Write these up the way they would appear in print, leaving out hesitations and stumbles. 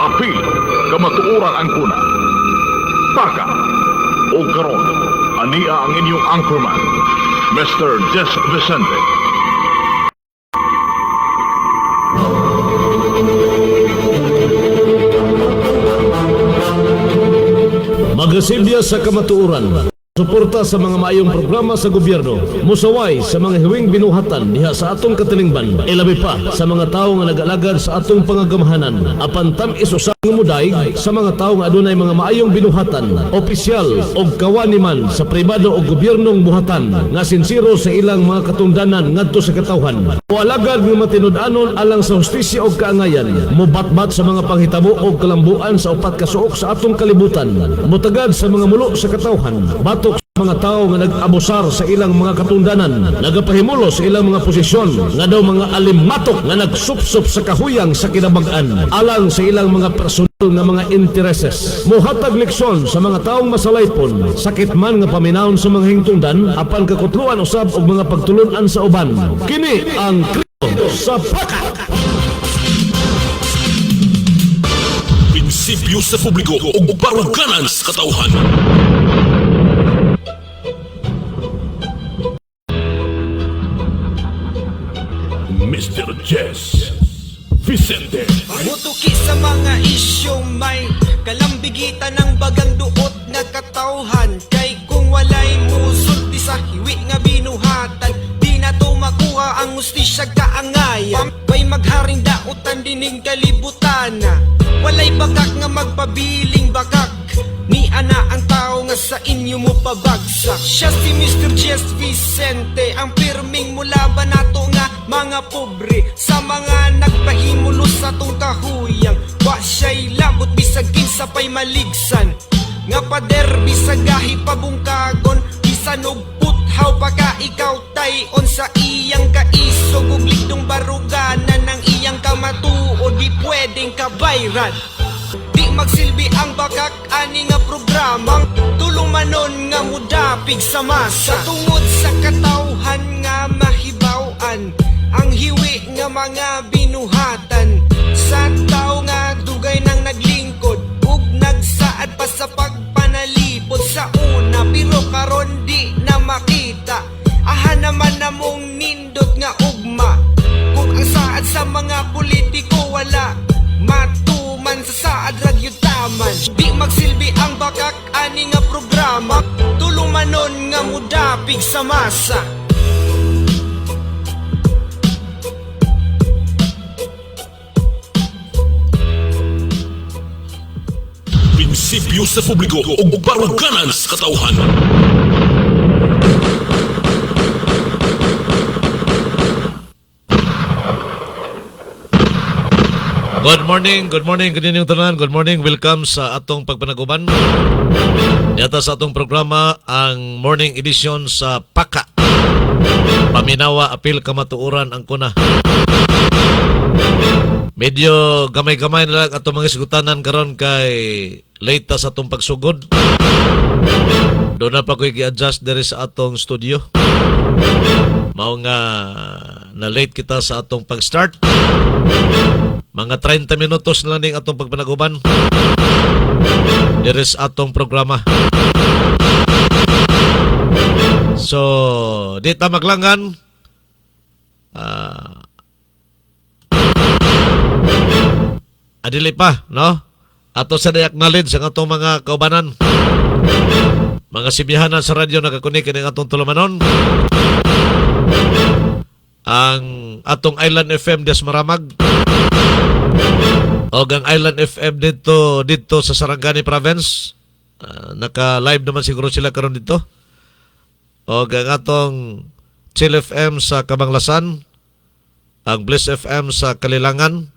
apil, kamatuoran ang kuna. Paka, o karon, ania ang inyong anchorman, Mr. Jess Vicente. Magasilya sa kamatuoran. Suporta sa mga maayong programa sa gobyerno. Musaway sa mga hiwing binuhatan diha sa atong katilingban. Ilabi pa sa mga tawo nga nag-alagad sa atong pangagamahanan. Apan tam-is usang muday sa mga tawo nga adunay mga maayong binuhatan, opisyal o kawani man sa pribado o gobyernong buhatan nga sinsiro sa ilang mga katungdanan ngadto sa katawhan. O alagad nga matinud-anon alang sa hustisya o kaangayan. Mubatbat sa mga panghitabo o kalambuan sa upat ka suok sa atong kalibutan. Mutagad sa mga mulo sa katawhan. Batok sa mga tao nga nag-abusar sa ilang mga katungdanan, nagapahimulo sa ilang mga posisyon, nga daw mga alimatok nga nagsupsup sa kahuyang sa kinabag-an, alang sa ilang mga personal nga mga intereses. Muhatag leksyon sa mga taong masalaypon, sakit man nga paminahon sa mga hingtungdan, apan kakutluan usab og mga pagtulunan sa uban. Kini ang Krito sa Paka! Prinsipyo sa publiko o baruganan sa katauhan. Mr. Jess Vicente. Mutuki sa mga isyong may kalambigitan ng bagang duot nga katawhan. Kay kung walay musulti sa hiwi nga binuhatan, di na to makuha ang hustisya kaangayan. May magharing dautan dining kalibutan, walay bakak nga magpabiling bakak. Ni ana ang tao nga sa inyo mo pabagsak. Siya si Mr. Jess Vicente, ang pirming mula ba nato nga mga pobre, sa mga nagpahimulo sa tong kahuyang. Wa siya'y labot bisag kinsa pa'y maligsan, nga pader bisag gahi pabungkagon, bisan og puthaw pa ka ikaw tayon sa iyang kaisog ug ligdong baruganan ng iyang kamatuod, di pwedeng kabayran. Di magsilbi ang bakak ani nga programang tulumanon nga mudapig sa masa. Tungod sa katawhan nga mahibaw-an, ang hiwi nga mga binuhatan sa tao nga dugay nang naglingkod ug nagsaad pa sa pagpanalipod sa una, pero karon di na makita. Aha naman namong nindot nga ugma, kung ang saad sa mga politiko wala matuman sa saad radyo taman. Di magsilbi ang bakak ani nga programa tulumanon nga mudapig sa masa. Prinsipyo sa publiko o baruganan sa katauhan. Good morning, kaninyong tanan. Good morning, welcome sa atong pagpanaguban. Yata sa atong programa, ang morning edition sa Paka. Paminawa, apil, kamatuoran ang kuna. Medyo gamay-gamay na lang atong mga isgutanan karon kay late sa atong pagsugod. Doon na pa ko i-adjust diri sa atong studio. Mao nga na late kita sa atong pag-start. Mga 30 minutos na lang ning atong pagpanaguban. Diri sa atong programa. So, di ta maglangan. Adili pa, no? Ato sa i-acknowledge ang atong mga kaubanan. Mga simyahanan sa radyo nakakunik ng atong tulumanon. Ang atong Island FM des Maramag. O ang Island FM dito sa Sarangani Province. Naka-live naman siguro sila karon dito. O ang atong Chill FM sa Kabanglasan. Ang Bliss FM sa Kalilangan.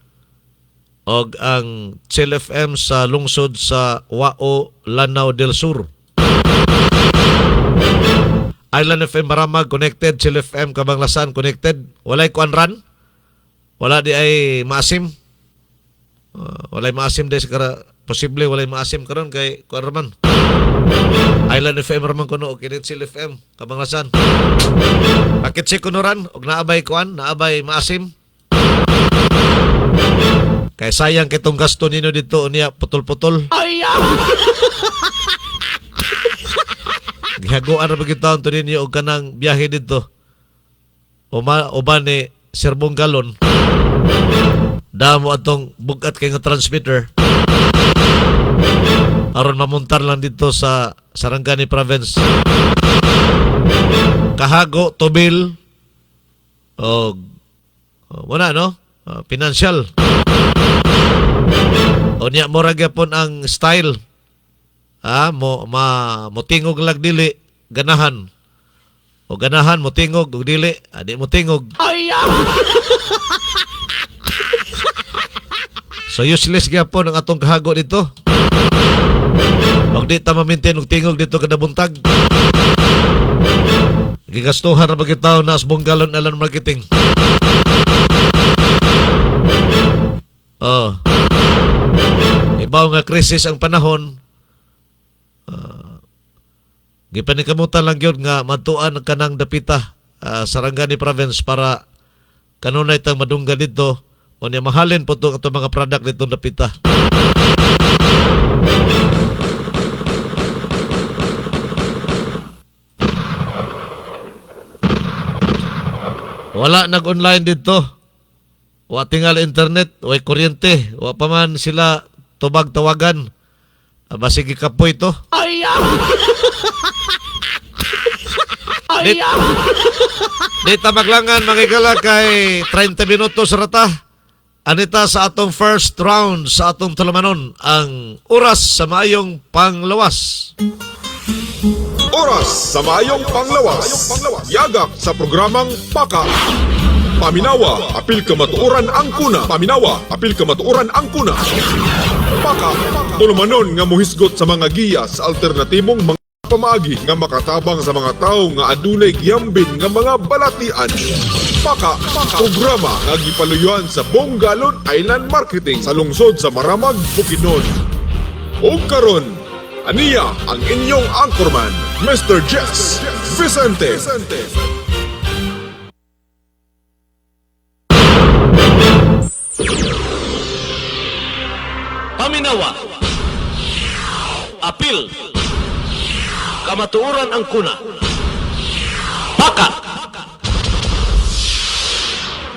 O ang Chill FM sa lungsod sa Wao, Lanao del Sur. Island FM Maramag connected, Chill FM Kabanglasan connected. Walay kuanran. Wala di ay maasim. Walay maasim di sa posible walay maasim karon kay kuan raman. Island FM raman kuno o kinit Chill FM Kabanglasan. Bakit si kunuran og naabay kuan, naabay maasim. Kay sayang kitong gasto ninyo dito niya putol-putol. Gihaguan na bagitaon to ninyo og kanang biyahe dito. Uban ni serbong galon. Damo atong bugat kay nga transmitter. Aron mamuntar lang dito sa Sarangani Province. Kahago, tubil, o wala no? Financial. O niya mo ragyapon ang style. Mo tingog lag dili, ganahan. O ganahan, mo tingog, o dili, di mo tingog. So useless gyapon ang atong kahago dito. Og di ta ma-maintain og tingog dito kada buntag. Gigastuhan na bagitaw na asbong galon alan marketing. Ibaw nga krisis ang panahon. Gipanikamutan lang yun nga matuan ka ng dapita Sarangani Province para kanunay tang madungga dito o niya mahalin po itong mga product dito dapita. Wala nag-online dito. Wa tingal internet, wa kuryente, wa pa man sila tubag-tawagan. Basig kapoy to. Dita maglangan mangigala kay 30 minutos rata. Anita sa atong first round sa atong talamanon ang oras sa maayong panglawas. Oras sa mayong panglawas. Yagak sa programang Paka. Paminawa, apil ka matuoran ang kuna. Paminawa, apil ka matuoran ang kuna. Paka, tulumanon nga muhisgot sa mga giya sa alternatibong mga pamaagi nga makatabang sa mga tao nga adunay giyambin nga mga balatian. Paka, programa nga gipaluyuan sa Bongalon Island Marketing sa lungsod sa Maramag, Bukidnon. O karon, aniya ang inyong anchorman, Mr. Jess Vicente. Paminawa. Apil. Kamatuoran ang kuna. Paka.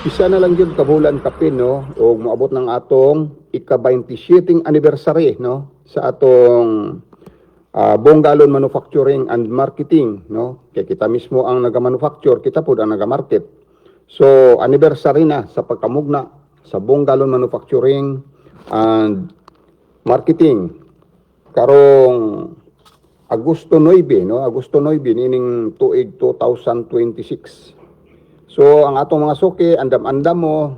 Isa na lang yun kabulan kapin, no? O maabot ng atong ika-27 anniversary, no? Sa atong Bongalon Manufacturing and Marketing, no? Kaya kita mismo ang naga-manufacture, kita po ang naga-market. So, anniversary na sa pagkamugna sa Bongalon Manufacturing and Marketing. Karong Agosto 9, no? Agosto 9, nining tuig 2026. So, ang atong mga suki, andam-andam mo,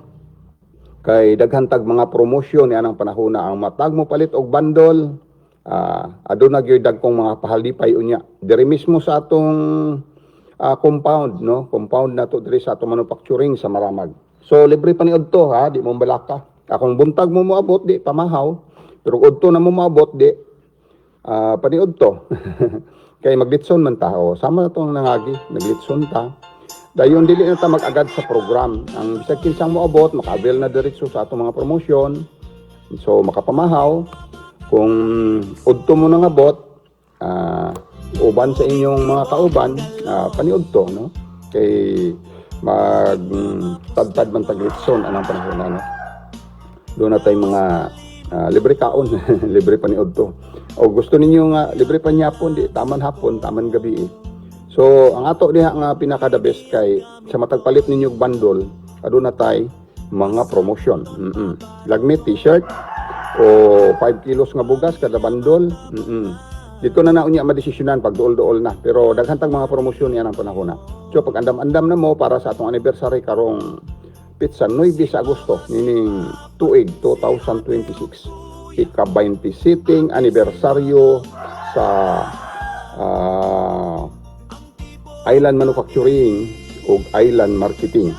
kay daghantag mga promosyon ni anang panahon na ang matag mo palit og bundle, aduna gyud dagkong mga pahalipay unya. Diri mismo sa atong compound, no? Compound na to diri sa atong manufacturing sa Maramag. So, libre pa ni Udto, ha? Di mo balaka. Akong buntag mo moabot, di pamahaw. Pero Udto na mo moabot, di paniod to. Kay maglitson man ta. O, sama na itong nangagi, naglitson ta. Dayon dili na ta mag-agad sa program. Ang bisag kinsang moabot, maka-avail na diretso sa atong mga promosyon. So, makapamahaw. Kung Udto mo nang abot, uban sa inyong mga kauban, paniod to, no? Kay magtadtad man taglitson anang panahon na, no? Doon na tayong mga libre kaon, libre paniod to. O gusto ninyo nga libre pa hapon, di taman hapon, taman gabi. So ang ato diha nga pinaka the best kay sa matagpalit ninyo bundle, aduna tay mga promotion. Lagmit t-shirt o 5 kilos nga bugas kada bundle. Dito na unya madesisyonan pag duol-duol na, pero daghantang mga promosyon yan ang panahon na. So pag andam-andam na mo para sa atong anniversary karong pizza 9 sa Agosto nining tuig 2026. Ika-27 anibersaryo sa Island Manufacturing o Island Marketing.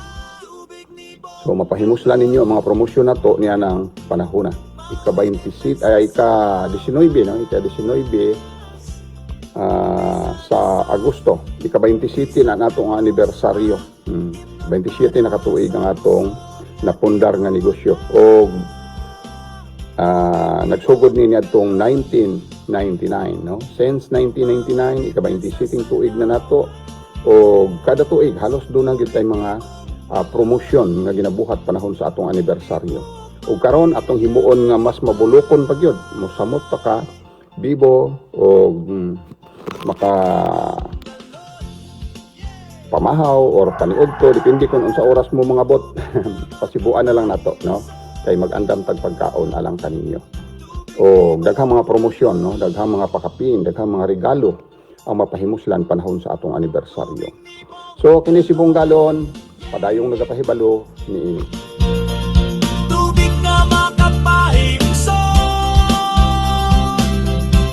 So mapahimuslan ninyo ang mga promosyon na to niya ng panahon na. Ika-19, no? Ika-19 sa Agosto. Ika-27 na natong anibersaryo. 27 na katuig ang atong napundar nga negosyo. O nagsugod ni atong 1999, no? Since 1999, ika-27 tuig na nato, o kada tuig halos doon ang gitay mga promotion nga ginabuhat panahon sa atong anibersaryo. O karon atong himuon nga mas mabulokon pa gyud, mosamot pa ka bibo o maka pamahaw or paniud ko, depende kung unsa oras mo mga bot. Pasibuan na lang nato, no? Kay mag-andam tag pagkaon alang kaninyo. O daghang mga promosyon, no? Daghang mga pakapin, daghang mga regalo ang mapahimuslan panahon sa atong anibersaryo. So kini si Bunggalon, padayong nagapahibalo ni Tubig na makapahimso,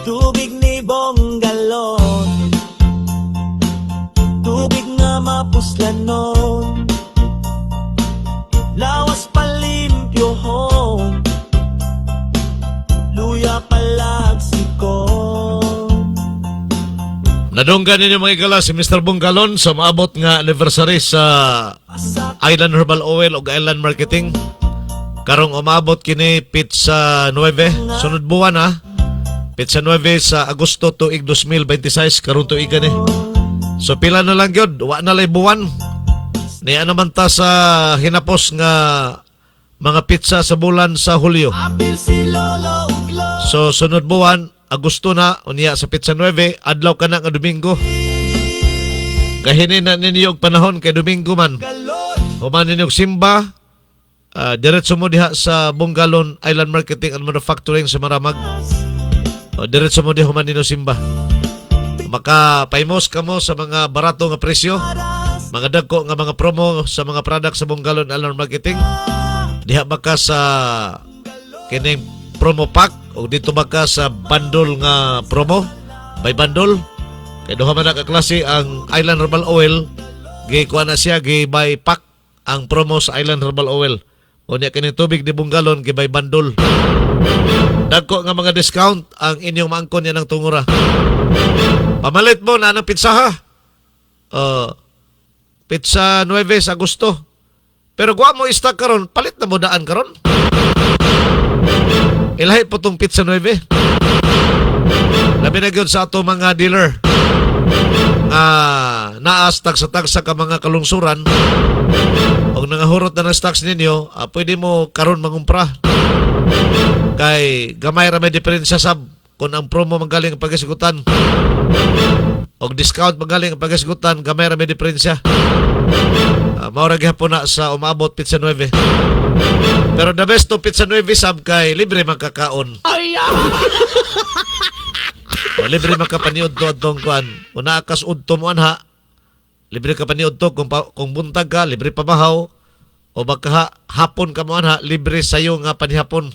tubig ni Bonggalon, tubig nga mapuslanon, lawas palimpyohon, luya palagsikon. Nadunggan ninyo mga igala si Mr. Bunggalon sa maabot nga anniversary sa Island Herbal Oil o Island Marketing. Karong umabot kini Pizza 9, sunod buwan ha. Pizza 9 sa Agosto tuig 2026 karong tuig ni. So pila na lang gyud, wa na lay buwan. Niya naman ta sa hinapos nga mga pizza sa bulan sa Hulyo. Apil si Lolo Uglo, So sunod buwan Agosto na unya sa Pizza 9 adlaw ka na nga Domingo. Kahinin na ninyo og panahon kay Domingo man. Human ninyo og simba. Diretso mo diha sa Bunggalon Island Marketing and Manufacturing sa Maramag. Diretso mo diha human ninyo simba. Makapaimos ka mo sa mga barato nga presyo, mga dagko nga mga promo sa mga product sa Bunggalon Island Marketing. Diha ba ka sa kining promo pack o dito ba ka sa bundle nga promo by bundle? Kaya duha man na kaklase ang Island Herbal Oil, gikuha na siya by pack ang promo sa Island Herbal Oil. O niya kining tubig ni Bunggalon by bundle. Dagko nga mga discount ang inyong maangkon niya ng tungura. Pamalit mo na ng pizza ha. Pizza 9 sa Agosto. Pero guwa mo stock karon, palit na mo daan karon. Ilahi po tong Pizza 9. Labi na gyud sa ato mga dealer. Naas tagsa-tagsa ka mga kalungsuran. Og nangahurot na ng stocks ninyo, pwede mo karon mangumpra. Kay gamay ra may diferensya sab kung ang promo magaling ang pagasigutan. Og discount magaling ang pagasigutan, gamay ra may diferensya. Maura gihapon na sa umabot Pizza 9. Pero the best to Pizza 9 sab kay libre man kakaon. O libre man ka paniud to atong kuan. Una akas udto mo anha. Libre ka paniud to kung buntag ka, libre pamahaw. O baka hapon ka mo anha, libre sayo nga panihapon.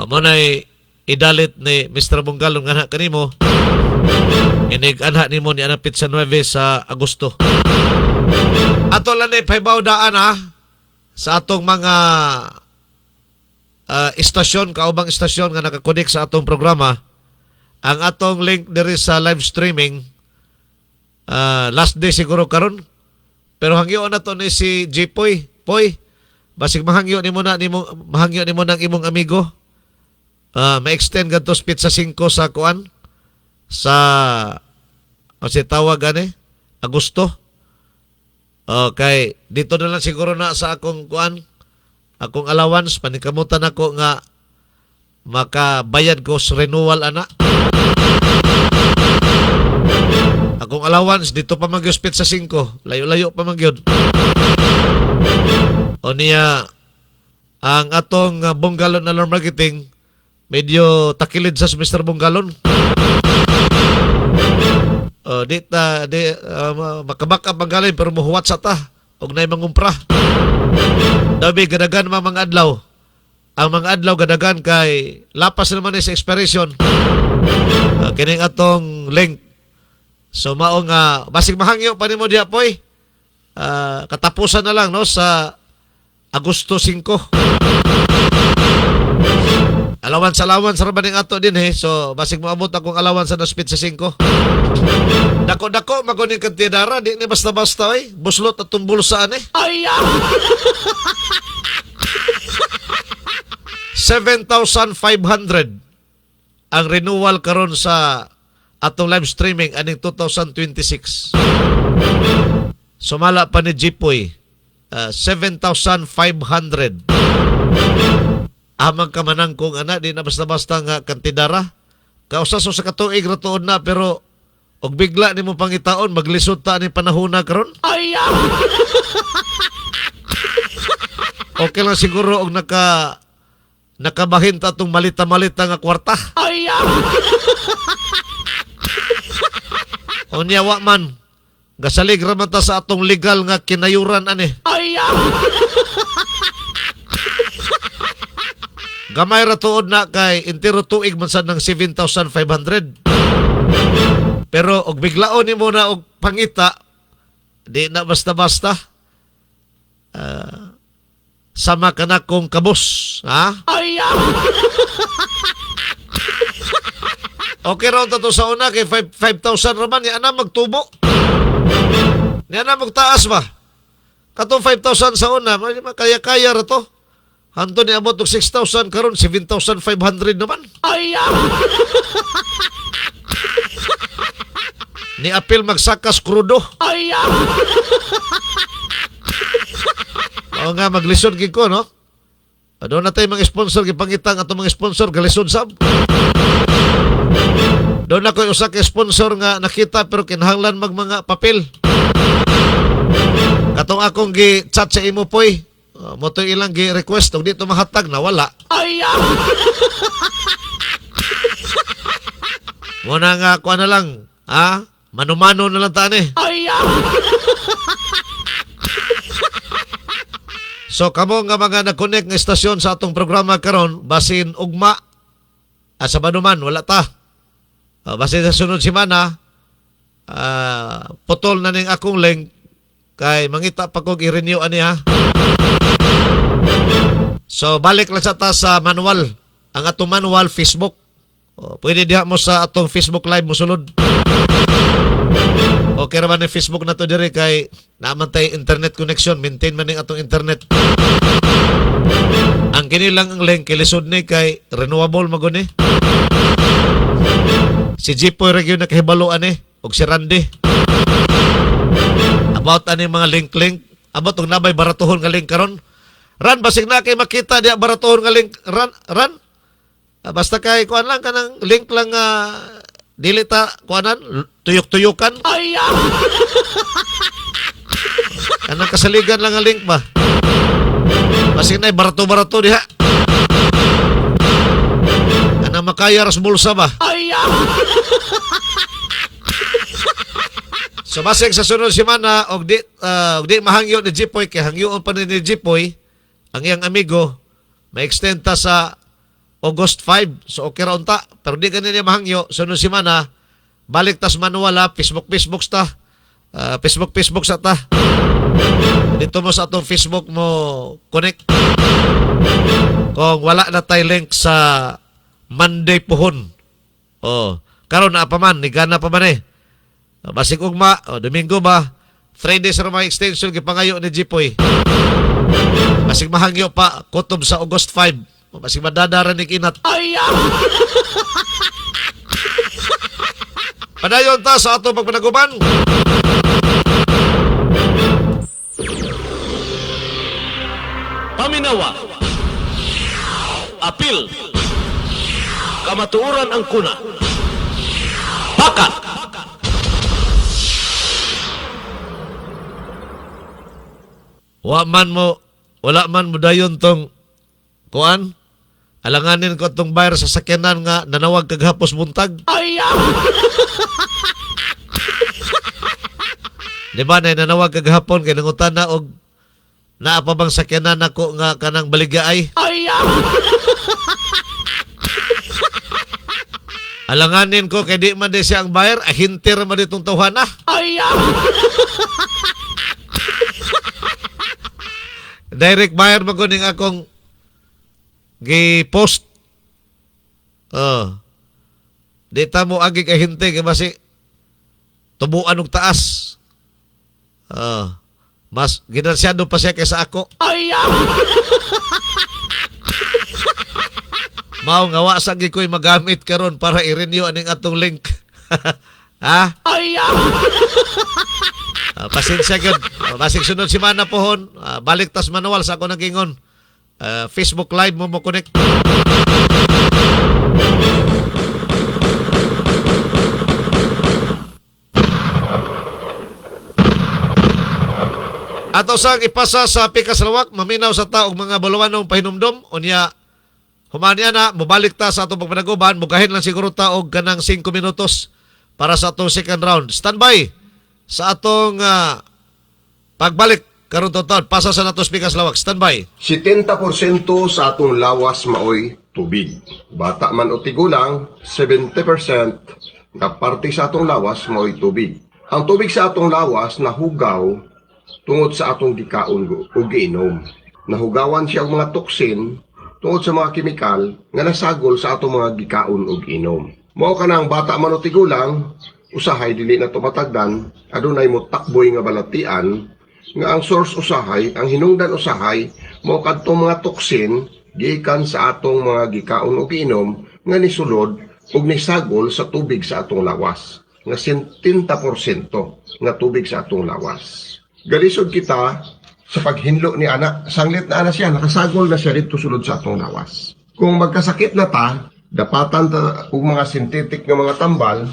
Mo nay idalit ni Mr. Bunggalon nga anha kanimo. Inig anha nimo ni ana Pizza 9 sa Agosto. Ato lang ni paybaw daan ha sa atong mga istasyon, kaubang istasyon nga nakakonek sa atong programa. Ang atong link diri sa live streaming last day siguro karon. Pero hangyo na to ni si Jipoy. Poy, basig mahangyo nimo na mahangyo nimo ng imong amigo. Ma-extend gadto Pizza 5 sa kuan sa kasi tawag ani Agosto. Okay, dito na lang siguro na sa akong kuan, akong allowance, panikamutan ako nga makabayad ko sa renewal ana. Akong allowance dito pa magyos Pizza 5, layo-layo pa magyod. O niya ang atong Bunggalon Alarm Marketing medyo takilid sa Mr. Bunggalon. Makabaka panggalin pero muhuwat sa ta og nay mangumpra. Dabi gadagan mga adlaw. Ang mga adlaw gadagan kay lapas naman sa expiration. Kining atong link. So mao nga basig mahangyo pa nimo diha poy. Katapusan na lang no sa Agosto 5. Allowance sa rabaning ato din so basig moabot akong allowance sa Pizza 5. Dako-dako magunin kang tiyadara, di ni basta-basta buslot at tumbulsaan 7,500 ang renewal karon sa atong live streaming aning 2026. Sumala pa ni Jipoy, 7,500. Amang kamanang kung ana, di na basta-basta nga kantidara. Kausa so sa katuig ra tuod na, pero og bigla nimo pangitaon maglisod ta ni panahona karon. Okay lang siguro og nakabahin ta tong malita-malita nga kwarta. Unya wa man gasalig ra man ta sa atong legal nga kinayuran ani. Gamay ra tuod na kay entero tuig man sad ng 7,500. Pero og biglaon nimo na og pangita, di na basta-basta. Sama ka na kong kabos, ha? Okay raw to sa una kay 5,000 raman, yan na magtubo. Yan na magtaas ba? Katong 5,000 sa una, kaya-kaya ra to. Hanto ni abot og 6,000 karon 7,500 naman. Ni apil magsakas krudo. Oo nga, maglisod gid ko, no? Doon na tayo mga sponsor, gipangitang ato mga sponsor, galisod sab. Doon ako usa ka sponsor nga nakita pero kinahanglan mag mga papel. Katong akong gi-chat sa imo poy, mo to ilang gi-request og dito mahatag na wala. Muna nga ko na lang, ha? Mano-mano na lang tani. So kamo nga mga nag-connect nga istasyon sa atong programa karon, basin ugma sa manuman wala ta. Basin sa sunod semana putol na ning akong link kay mangita pa kog i-renew ani ha. So balik lang sa ta sa manual, ang atong manual Facebook. Pwede diha mo sa atong Facebook live mo sulod. Okay ra man ni Facebook na to diri kay naman tay internet connection, maintain man ning atong internet. Ang kini lang ang link kilisod ni kay renewable maguni. Si Jipoy ra gyud nakahibalo ani og si Randy. About ani mga link about og nabay baratuhon nga link karon. Ran basig na kay makita diha baratuhon nga link ran. Basta kay kuan lang kanang link lang dili ta kuanan tuyok-tuyokan. Kanang kasaligan lang ang link ba? Basig na barato-barato diha. Kanang makaya ras bulsa ba? So basig sa sunod semana og di mahangyo ni Jipoy kay hangyoon pa ni Jipoy ang iyang amigo ma-extend ta sa August 5. So okay ra unta, pero di kanina mahangyo sunod semana balik tas manual ha, Facebook ta. Facebook sa ta. Dito mo sa atong Facebook mo connect. Kung wala na tay link sa Monday puhon. Karon na pa man, nigana pa man eh. Basig ugma, Domingo ba, 3 days ra may extension gipangayo ni Jipoy. Basig mahangyo pa kutob sa August 5. Basig madadara ni kinat. Padayon ta sa ato pagpanaguban. Paminawa. Apil. Kamatuoran ang kuna. Paka. Wala man mo dayon tong kuan. Alanganin ko tong bayar sa sakyanan nga nanawag kaghapos buntag. Di ba na nanawag kaghapon kay nangutan na og naa pa bang sakyanan nako nga kanang baligyaay? Alanganin ko kay di man di siya ang bayar, ahintir man ditong tawhana. Direct bayar maguning akong gi-post. Di ta mo agi kahinte kay basi tubuan og taas. Mas ginansyado pa siya kaysa ako. Mao nga wa sa ko'y magamit karon para i-renew aning atong link. Ha? Pasensya gyud. Basig sunod semana pohon, balik tas manual sa ako nagingon. Facebook Live mo connect. Ato sang ipasa sa pikasalawak, maminaw sa taong mga buluwanong pahinumdom, unya humanya na, mubalik ta sa atong pagpanaguban, mugahin lang siguro ta og kanang 5 minutos para sa atong second round. Standby sa atong pagbalik karon taon. Pasa sa natos pikasalawak. Standby. 70% sa atong lawas maoy tubig. Bata man o tigulang, 70% nga parte sa atong lawas maoy tubig. Ang tubig sa atong lawas nahugaw tungod sa atong gikaon ug giinom. Nahugawan siya og mga toksin tungod sa mga kemikal nga nasagol sa atong mga gikaon ug inom. Mao kanang bata man o tigulang, usahay dili na tumatagdan, adunay mo takboy nga balatian nga ang source usahay, ang hinungdan usahay, mao kadtong mga toksin gikan sa atong mga gikaon ug inom nga nisulod ug nisagol sa tubig sa atong lawas. Nga 70% nga tubig sa atong lawas. Galisod kita sa paghinlo ni anak, sanglit na ana siya, nakasagol na siya dito sulod sa atong lawas. Kung magkasakit na ta, dapatan ta og mga synthetic nga mga tambal,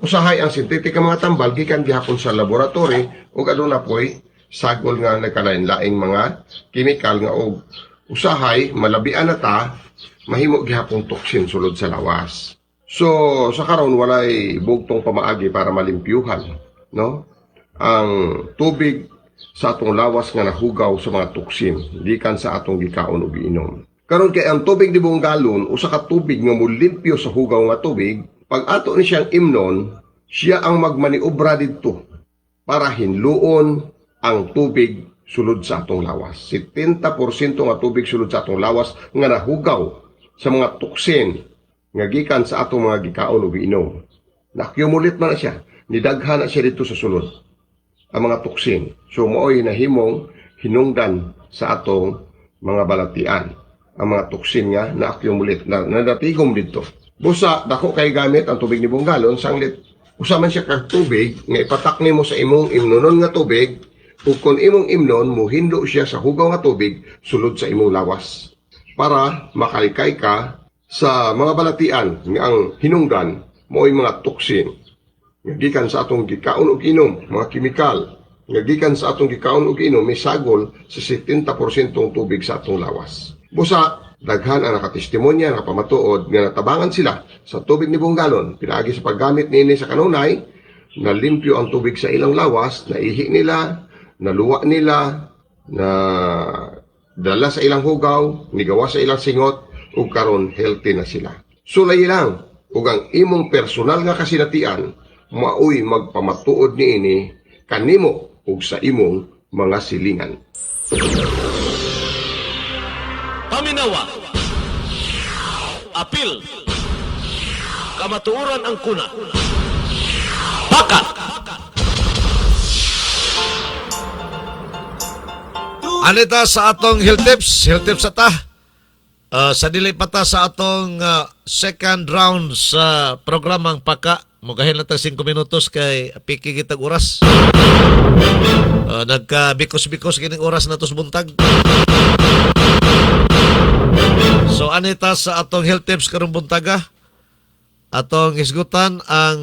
usahay ang synthetic nga mga tambal gikan gihapon sa laboratory ug aduna poy sagol nga nagkalain-laing mga kemikal nga og usahay malabian na ta mahimo gihapon toksin sulod sa lawas. So sa karon walay bugtong pamaagi para malimpyuhan, no? Ang tubig sa atong lawas nga nahugaw sa mga toksin gikan sa atong gikaon ug giinom. Karon kay ang tubig di buong galon usa ka tubig nga mulimpyo sa hugaw nga tubig, pag ato ni siyang imnon, siya ang magmaniobra didto para hinluon ang tubig sulod sa atong lawas. 70% nga tubig sulod sa atong lawas nga nahugaw sa mga toksin nga gikan sa atong mga gikaon ug giinom. Na-accumulate man na siya, nidaghan na siya dito sa sulod ang mga toksin. So maoy nahimong hinungdan sa atong mga balatian. Ang mga toksin nga na-accumulate, na natigom dito. Busa, dako kay gamit ang tubig ni buong galon, sanglit, usaman siya kag tubig, nga ipatak nimo sa imong imnonon nga tubig, ug kung imong imnon, muhindo siya sa hugaw nga tubig, sulod sa imong lawas. Para makalikay ka sa mga balatian nga ang hinungdan, maoy mga toksin. Nga gikan sa atong gikaon ug inom, mga kemikal, nga gikan sa atong gikaon ug inom, may sagol sa 70% tubig sa atong lawas. Busa, daghan ang nakatestimonya, nakapamatuod, nga natabangan sila sa tubig ni buong galon, pinaagi sa paggamit nini sa kanunay, na limpyo ang tubig sa ilang lawas, na ihi nila, naluwa nila, na dala sa ilang hugaw, nigawa sa ilang singot, ug karon healthy na sila. Sulay lang, ug ang imong personal nga kasinatian, maoy magpamatuod niini kanimo ug sa imong mga silingan. Paminawa, apil, kamatuoran ang kuna, baka. Anita sa atong health tips ata. Sa dili pa ta sa atong second round sa programang Paka. Mugahin lang 5 minutos kay piki kitag oras. Nagka-bikos-bikos kining oras na tos buntag. So anita sa atong health tips karong buntaga. Atong isgutan ang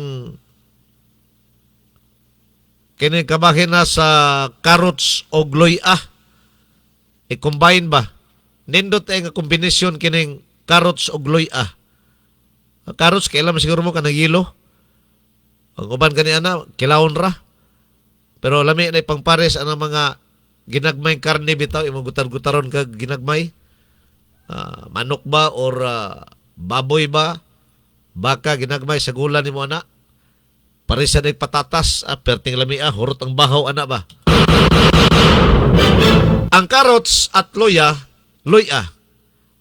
kining kabahin na sa carrots o gloya. I-combine ba? Nindot ay nga kombinasyon kining carrots o gloya. Carrots kailan siguro mo ka nagilo. Ang uban kani ana kilawon ra. Pero lami na pangpares ang mga ginagmay karne bitaw imong gutar-gutaron kag ginagmay. Manok ba or baboy ba? Baka ginagmay sa gula nimo ana. Parisa day patatas, perting lami hurot ang bahaw ana ba. Ang carrots at loya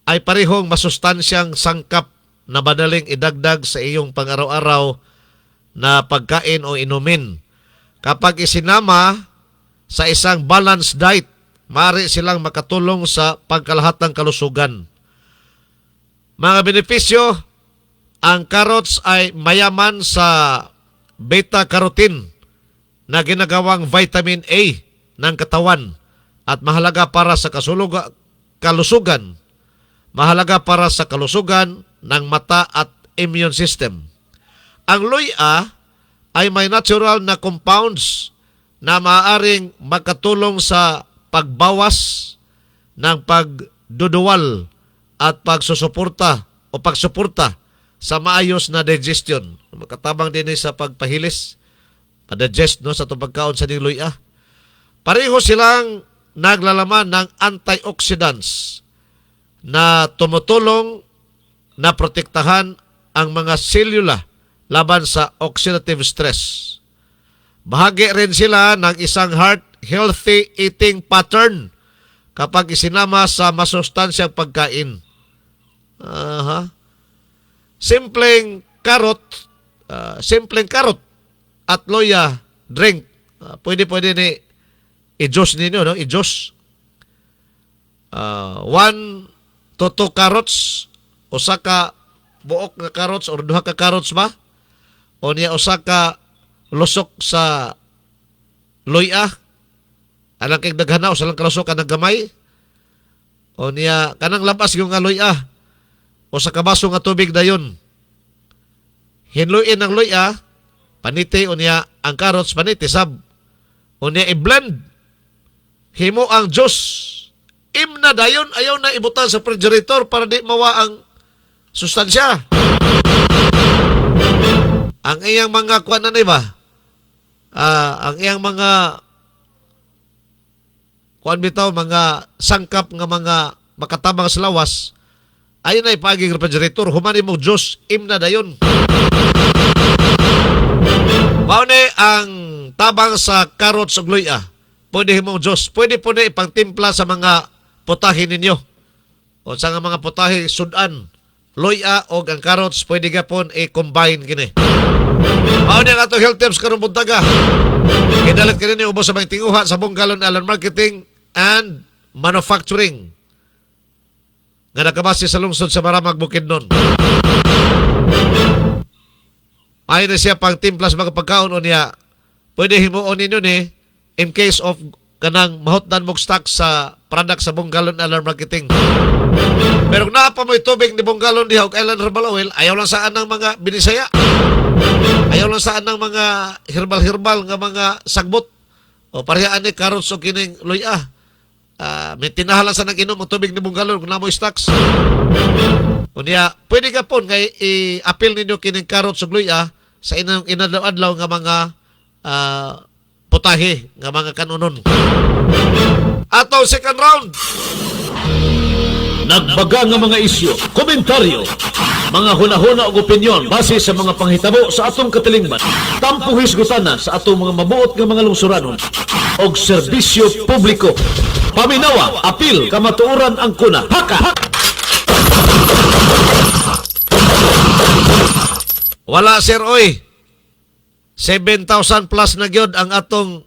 ay parehong masustansyang sangkap na madaling idagdag sa iyong pang-araw-araw na pagkain o inumin. Kapag isinama sa isang balanced diet, maaari silang makatulong sa pagkalahatang kalusugan. Mga benepisyo, ang carrots ay mayaman sa beta-carotene na ginagawang vitamin A ng katawan at mahalaga para sa kalusugan. Mahalaga para sa kalusugan ng mata at immune system. Ang luya ay may natural na compounds na maaaring makatulong sa pagbawas ng pagduduwal at pagsusuporta sa maayos na digestion. Makatabang din sa pagpahilis, pa-digest no, sa itong pagkaon sa luya. Pareho silang naglalaman ng antioxidants na tumutulong na protektahan ang mga selula laban sa oxidative stress. Bahagi rin sila ng isang healthy eating pattern kapag isinama sa masustansyang pagkain. Simpleng carrot at loya drink. Pwede ni i-juice ninyo, no? I-juice. 1 to 2 carrots, usa ka buok nga carrots or duha ka carrots ba? O niya usa ka lusok sa loya. Alang kay daghana usa lang ka lusok ka gamay. O niya kanang labas yung nga loya. Usa ka baso nga tubig dayon. Hinluin ang loya, paniti o niya ang carrots paniti sab. O niya i-blend. Himo ang juice. Imna dayon ayaw na ibutan sa refrigerator para di mawa ang sustansya. Ang iyang mga kuan na ba? Ang iyang mga kuan bitaw, mga sangkap nga mga makatabang sa lawas, ayon na ipaging refrigerator, humani mo juice, imna dayon. Maune ang tabang sa carrots ug luya. Pwede himong juice. Pwede po na ipangtimpla sa mga putahe ninyo. O sa mga putahe sudan, luya o ang carrots, pwede ka po i-combine kini. Maune nga ito health tips karong buntaga. Kidalit ka rin ubos sa mga tinguha sa Bonggalon Alan Marketing and Manufacturing nga nakabase sa lungsod sa Maramag, Bukidnon. Ay na siya pang timpla sa mga pagkaon o niya. Pwede himuon ninyo ni in case of kanang mahutdan mong stock sa product sa Bonggalon Alarm Marketing. Pero kung naapa mo itubig ni Bonggalon di Hawk Island Herbal Oil, ayaw lang saan ng mga binisaya. Ayaw lang saan ng mga herbal nga mga sagbot. O parehaan ni carrots o kining luya. May tinahalan sa nag-inom ang tubig ni Bonggalon kung na mo stocks. O niya, pwede ka po kay i-appeal ninyo kining carrots o luya sa inadlaw-adlaw nga mga putahe nga mga kanunon. Ato second round. Nagbaga nga mga isyu, komentaryo, mga hunahuna o opinyon base sa mga panghitabo sa atong katilingban. Tampong hisgutana sa atong mga mabuot nga mga lungsuranon o serbisyo publiko. Paminawa, apil, kamatuoran ang kuna. Haka! Wala sir oy. 7,000 plus na gyud ang atong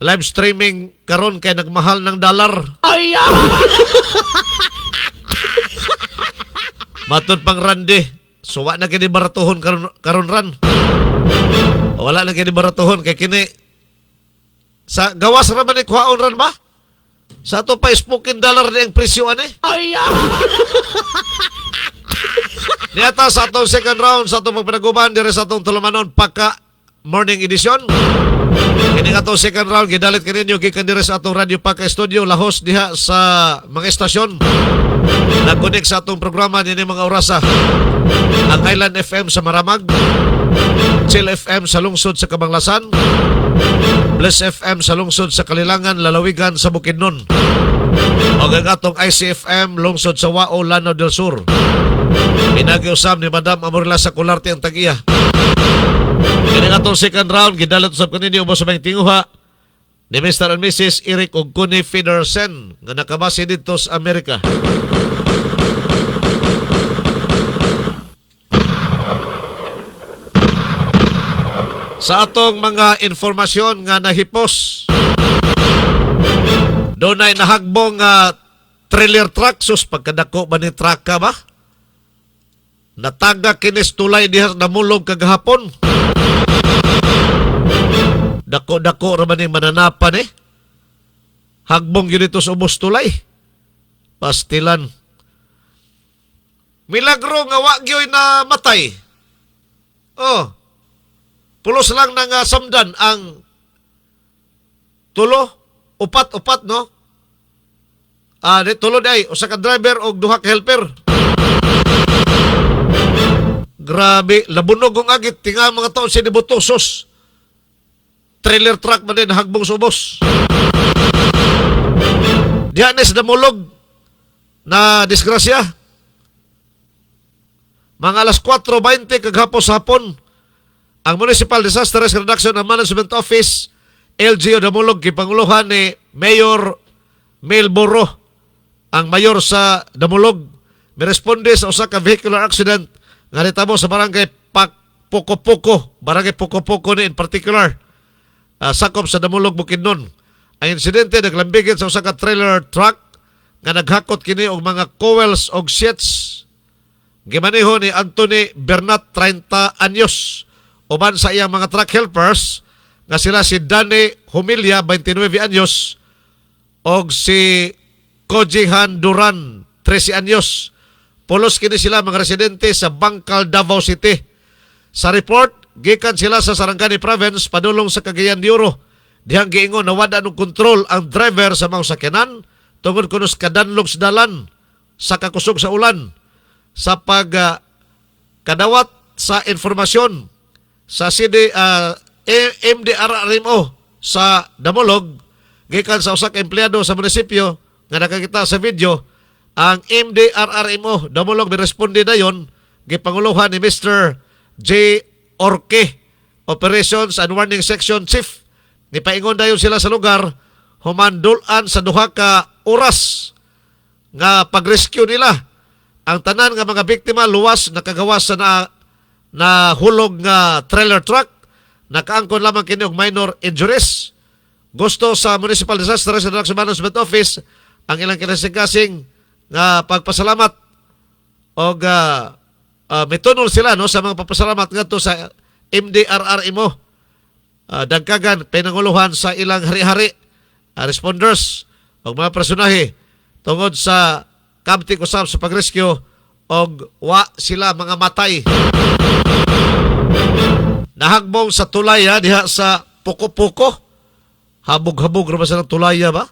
live streaming karon kay nagmahal ng dollar. Ay! Matod pang rande. Suwa na kini baratuhon karon ran. Wala na kini baratuhon kay kini sa gawas ra man ni kuhaon ran ba? Sa to pa spoken dollar ni ang presyo ani. Ay! Niyata sa atong second round sa atong pagpanaguban dire sa atong tulumanon paka morning edition. Kini nga atong second round gidalit kaninyo gikan dire sa atong Radio Paka Studio lahos diha sa mga estasyon. Nag-connect sa atong programa nini mga orasa. Ang Island FM sa Maramag, Chill FM sa lungsod sa Kabanglasan, Bless FM sa lungsod sa Kalilangan, Lalawigan sa Bukidnon. O ang atong ICFM lungsod sa Wao, Lanao del Sur. Pinagiusam ni Madam Amorla sa Kularte ang Tagiya. Kini nga atong second round gidalat usab kaninyo ubos sa mga tinguha ni Mr. and Mrs. Eric ug Connie Federsen nga nakabase dito sa Amerika. Sa atong mga informasyon nga nahipos, doon ay nahagbong trailer truck. Sus, pagkadako ba ni truck ka ba? Nataga kinis tulay diha namulog kagahapon. Dako-dako raman yung mananapan eh. Hagbong yun ito sa ubos tulay. Pastilan. Milagro nga wagyoy na matay. Oh. Pulos lang nang samdan ang tulo, upat, no? Tulo day, usa ka driver o duha ka helper. Grabe, labunog ang agit. Tinga mga taon sinibutosos. Trailer truck man din, hagbong subos. Diyanes damulog na disgrasya. Mga alas 4:20 kaghapos hapon, ang Municipal Disaster Risk Reduction and Management Office, LGO damulog, kipanguluhan ni Mayor Melboro, ang mayor sa damulog. Miresponde sa usa ka vehicular accident nga nitabo sa barangay Poko-Poko, barangay Poko-Poko ni in particular, sakop sa Damulog, Bukidnon. Ang insidente naglambigit sa usa ka trailer truck nga naghakot kini og mga coils og sheets. Gimaneho ni Anthony Bernat, 30 anyos, uban sa iyang mga truck helpers nga sila si Danny Humilya, 29 anyos, og si Kojihan Duran, 13 anyos. Pulos kini sila mga residente sa Bangkal, Davao City. Sa report, gikan sila sa Sarangani Province padulong sa Cagayan de Oro. Dihang giingon na wala ng kontrol ang driver sa mga sakyanan tungod kunos kadanlog sa dalan sa kakusog sa ulan. Sa kadawat sa informasyon sa MDRRMO sa Damulog, gikan sa usa ka empleyado sa munisipyo nga nakakita sa video, ang MDRRMO Damulog miresponde dayon, gipanguluhan ni Mr. J. Orque, Operations and Warning Section Chief. Nipaingon dayon sila sa lugar, humandulan sa duha ka oras nga pag-rescue nila. Ang tanan nga mga biktima luwas nakagawas sa na hulog nga trailer truck. Nakaangkon lamang kini og minor injuries. Gusto sa Municipal Disaster Risk Reduction Management Office ang ilang kinasigasing nga pagpasalamat og mitunol sila no sa mga papasalamat ngadto sa MDRRMO. Dagkagan pinanguluhan sa ilang hari-hari, responders o mga personahe tungod sa kabtik usab sa pag-rescue og wa sila mga matay. Nahagbong sa tulaya diha sa Poko-Poko. Habog-habog ra ba sa tulaya ba?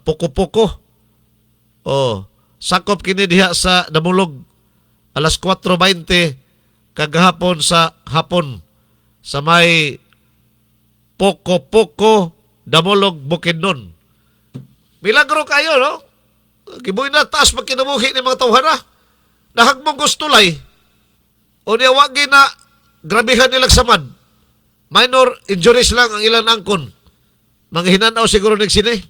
Poko-Poko. Sakop kini diha sa Damulog alas 4:20 kagahapon sa hapon sa may Poko-Poko, Damulog, Bukidnon. Milagro kayo, no? Gibuhin na taas magkinabuhi ni mga tawhana. Nahagbong gustulay. O niya wagi na grabihan nilang samad. Minor injuries lang ang ilang angkon. Mga hinanaw siguro nagsini.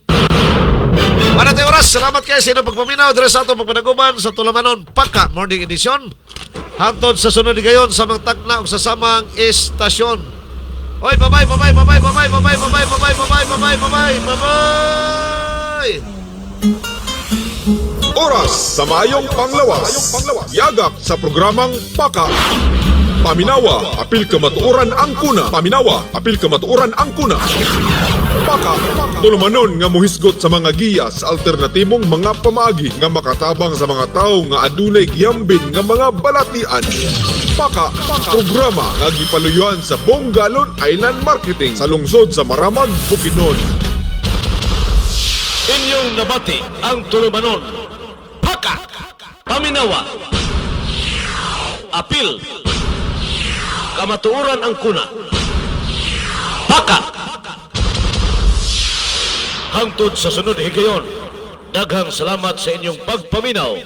Para tayo oras, salamat kayo sa inyong pagpaminaw. Dres sa itong pagpanaguban sa Tulamanon Paka Morning Edition. Hantod sa sunod gayon sa mga tagna o sa samang estasyon. Oy, bye-bye. Oras sa Mayong Panglawas. Yagak sa programang Paka. Paminawa, apil kamatuoran ang kuna. Paminawa, apil kamatuoran ang kuna. Paka, tulumanon nga muhisgot sa mga giya sa alternatibong mga pamaagi nga makatabang sa mga tao nga adunay giyambin nga mga balatian. Paka, programa nga gipaluyuan sa Bongalon Island Marketing sa lungsod sa Maramag, Bukidnon. Inyong nabati ang Tulumanon. Paka! Paminawa. Apil. Kamatuoran ang kuna. Paka! Hangtod sa sunod higayon, daghang salamat sa inyong pagpaminaw.